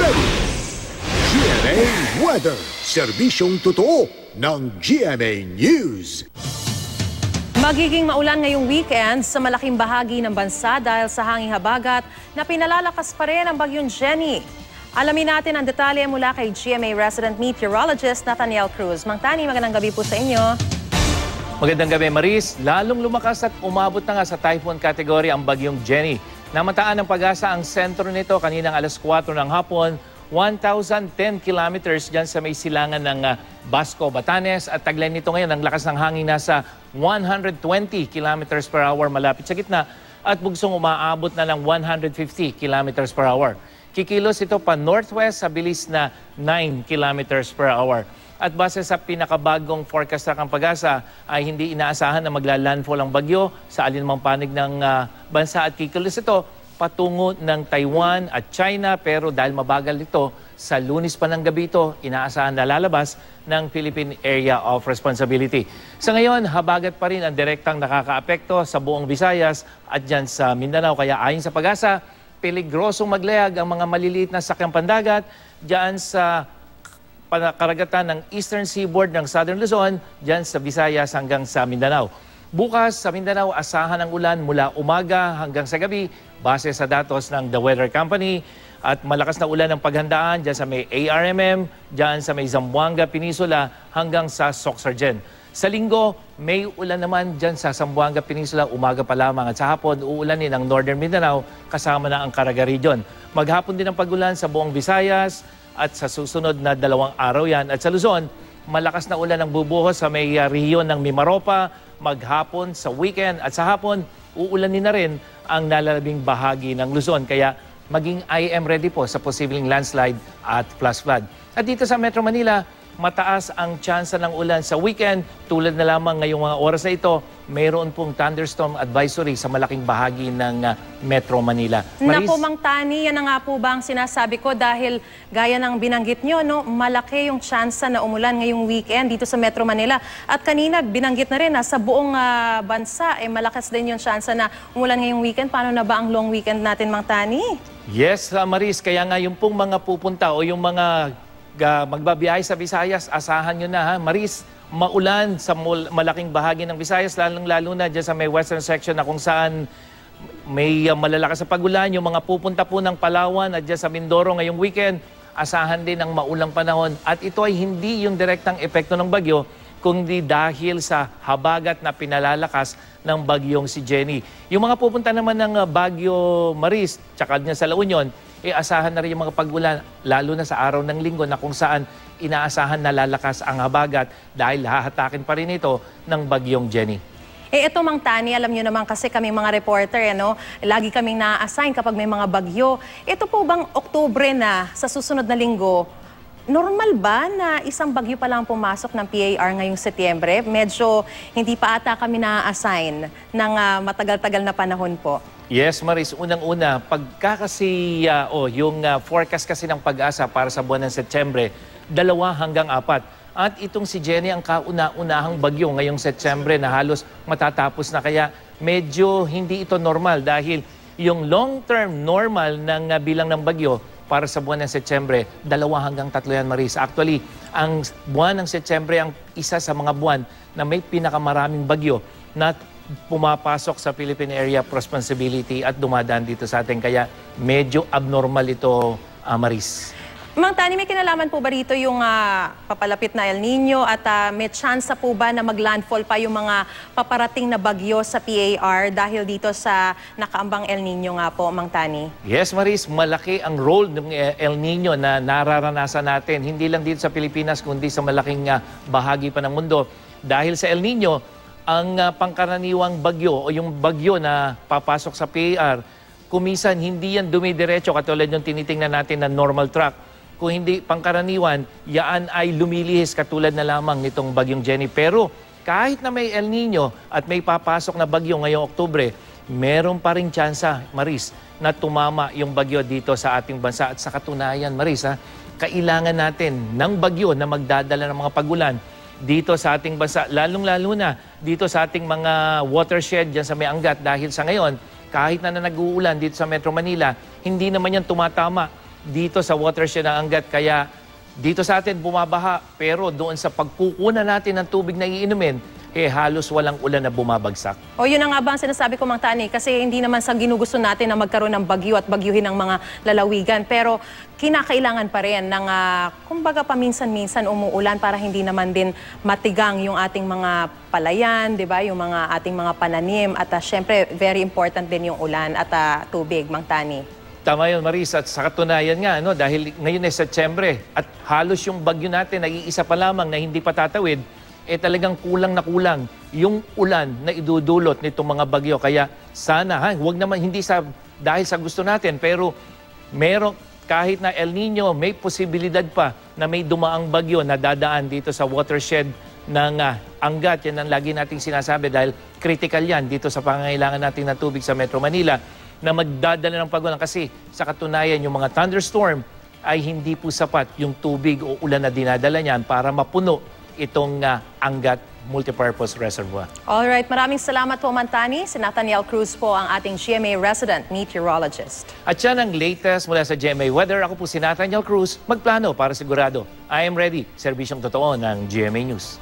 GMA Weather, serbisyong totoo ng GMA News. Magiging maulan ngayong weekend sa malaking bahagi ng bansa dahil sa hanging habagat na pinalalakas pa rin ang bagyong Jenny. Alamin natin ang detalye mula kay GMA resident meteorologist Nathaniel Cruz. Mang Tani, magandang gabi po sa inyo. Magandang gabi, Maris. Lalong lumakas at umabot na nga sa typhoon category ang bagyong Jenny. Namataan ng Pag-asa ang sentro nito kaninang alas 4 ng hapon, 1,010 kilometers dyan sa may silangan ng Basco, Batanes. At tagline nito ngayon, ang lakas ng hangin nasa 120 kilometers per hour malapit sa gitna at bugsong umaabot na ng 150 kilometers per hour. Kikilos ito pa northwest sa bilis na 9 kilometers per hour. At base sa pinakabagong forecast ng Pag-asa ay hindi inaasahan na maglalandfall ang bagyo sa alinmang panig ng bansa at kikilos ito patungo ng Taiwan at China, pero dahil mabagal ito, sa Lunes pa ng gabi ito, inaasahan na lalabas ng Philippine Area of Responsibility. Sa ngayon, habagat pa rin ang direktang nakakaapekto sa buong Visayas at dyan sa Mindanao. Kaya ayon sa Pag-asa, peligrosong maglayag ang mga maliliit na sakyang pandagat dyan sa karagatan ng Eastern Seaboard ng Southern Luzon, dyan sa Visayas hanggang sa Mindanao. Bukas sa Mindanao, asahan ang ulan mula umaga hanggang sa gabi base sa datos ng The Weather Company at malakas na ulan ang paghandaan dyan sa may ARMM, dyan sa may Zamboanga Peninsula hanggang sa Sorsogon. Sa linggo, may ulan naman dyan sa Zamboanga Peninsula umaga pa lamang at sa hapon uulanin ang Northern Mindanao kasama na ang Caraga Region. Maghapon din ang pagulan sa buong Visayas at sa susunod na 2 araw yan. At sa Luzon, malakas na ulan ang bubuhos sa may rehiyon ng Mimaropa, maghapon sa weekend at sa hapon, uulanin na rin ang nalalabing bahagi ng Luzon. Kaya maging IM ready po sa posibleng landslide at flash flood. At dito sa Metro Manila, mataas ang tsansa ng ulan sa weekend. Tulad na lamang ngayong mga oras na ito, mayroon pong thunderstorm advisory sa malaking bahagi ng Metro Manila. Maris? Naku, Mang Tani, yan na nga po ba ang sinasabi ko dahil gaya ng binanggit nyo, no, malaki yung tsansa na umulan ngayong weekend dito sa Metro Manila. At kanina, binanggit na rin na sa buong bansa, malakas din yung tsansa na umulan ngayong weekend. Paano na ba ang long weekend natin, Mang Tani? Yes, Maris, kaya nga yung pong mga pupunta o yung mga magbabiyahe sa Visayas, asahan nyo na ha. Maris, maulan sa malaking bahagi ng Visayas, lalong-lalo na dyan sa may western section na kung saan may malalakas sa pagulan. Yung mga pupunta po ng Palawan at dyan sa Mindoro ngayong weekend, asahan din ang maulang panahon. At ito ay hindi yung direktang epekto ng bagyo, kundi dahil sa habagat na pinalalakas ng bagyong si Jenny. Yung mga pupunta naman ng Bagyo Maris, tsaka dyan sa La Union, asahan na rin yung mga pagulan, lalo na sa araw ng linggo na kung saan inaasahan na lalakas ang habagat dahil hahatakin pa rin ito ng bagyong Jenny. Ito, Mang Tani, alam nyo naman kasi kaming mga reporter, lagi kaming na-assign kapag may mga bagyo. Ito po bang Oktubre na sa susunod na linggo, normal ba na isang bagyo pa lang pumasok ng PAR ngayong Setyembre? Medyo hindi pa ata kami na-assign ng matagal-tagal na panahon po. Yes, Maris. Unang-una, pagka kasi, yung forecast kasi ng Pag-asa para sa buwan ng Setyembre, 2 hanggang 4. At itong si Jenny ang kauna-unahang bagyo ngayong Setyembre na halos matatapos na. Kaya medyo hindi ito normal dahil yung long-term normal ng bilang ng bagyo para sa buwan ng Setyembre, 2 hanggang 3 yan, Maris. Actually, ang buwan ng Setyembre ang isa sa mga buwan na may pinakamaraming bagyo na pumapasok sa Philippine Area of Responsibility at dumadaan dito sa atin. Kaya medyo abnormal ito, Maris. Mang Tani, may kinalaman po ba rito yung papalapit na El Nino at may chance po ba na maglandfall pa yung mga paparating na bagyo sa PAR dahil dito sa nakaambang El Nino nga po, Mang Tani? Yes, Maris, malaki ang role ng El Nino na nararanasan natin. Hindi lang dito sa Pilipinas, kundi sa malaking bahagi pa ng mundo. Dahil sa El Nino, ang pangkaraniwang bagyo o yung bagyo na papasok sa PAR, kumisan hindi yan dumidiretso katulad yung tinitingnan natin na normal track. Kung hindi pangkaraniwan, yaan ay lumilihis katulad na lamang nitong bagyong Jenny. Pero kahit na may El Nino at may papasok na bagyo ngayong Oktubre, meron pa rin tsansa, Maris, na tumama yung bagyo dito sa ating bansa. At sa katunayan, Maris, kailangan natin ng bagyo na magdadala ng mga pagulan dito sa ating bansa, lalong-lalo na dito sa ating mga watershed dyan sa may Angat dahil sa ngayon, kahit na nag-uulan dito sa Metro Manila, hindi naman yan tumatama dito sa watershed ng Angat. Kaya dito sa atin bumabaha, pero doon sa pagkukunan natin ng tubig na iinumin, halos walang ulan na bumabagsak. O yun na nga ba ang sinasabi ko, Mang Tani, kasi hindi naman sa ginugusto natin na magkaroon ng bagyo at bagyuhin ng mga lalawigan, pero kinakailangan pa rin ng kumbaga paminsan-minsan umuulan para hindi naman din matigang yung ating mga palayan, di ba? Yung mga ating mga pananim at syempre very important din yung ulan at tubig, Mang Tani. Tama yun, Maris. At sa katunayan nga, dahil ngayon ay Setyembre at halos yung bagyo natin ay iisa pa lamang na hindi pa tatawid, talagang kulang na kulang yung ulan na idudulot nitong mga bagyo. Kaya sana, huwag naman hindi dahil sa gusto natin, pero meron kahit na El Nino, may posibilidad pa na may dumaang bagyo na dadaan dito sa watershed ng Angat. Yan ang lagi nating sinasabi dahil critical yan dito sa pangangailangan natin ng tubig sa Metro Manila na magdadala ng pagulan. Kasi sa katunayan, yung mga thunderstorm ay hindi po sapat yung tubig o ulan na dinadala niyan para mapuno itong Angat Multipurpose Reservoir. Alright, maraming salamat po, Mang Tani. Si Nathaniel Cruz po ang ating GMA resident meteorologist. At yan ang latest mula sa GMA Weather. Ako po si Nathaniel Cruz. Magplano para sigurado. I am ready. Serbisyong totoo ng GMA News.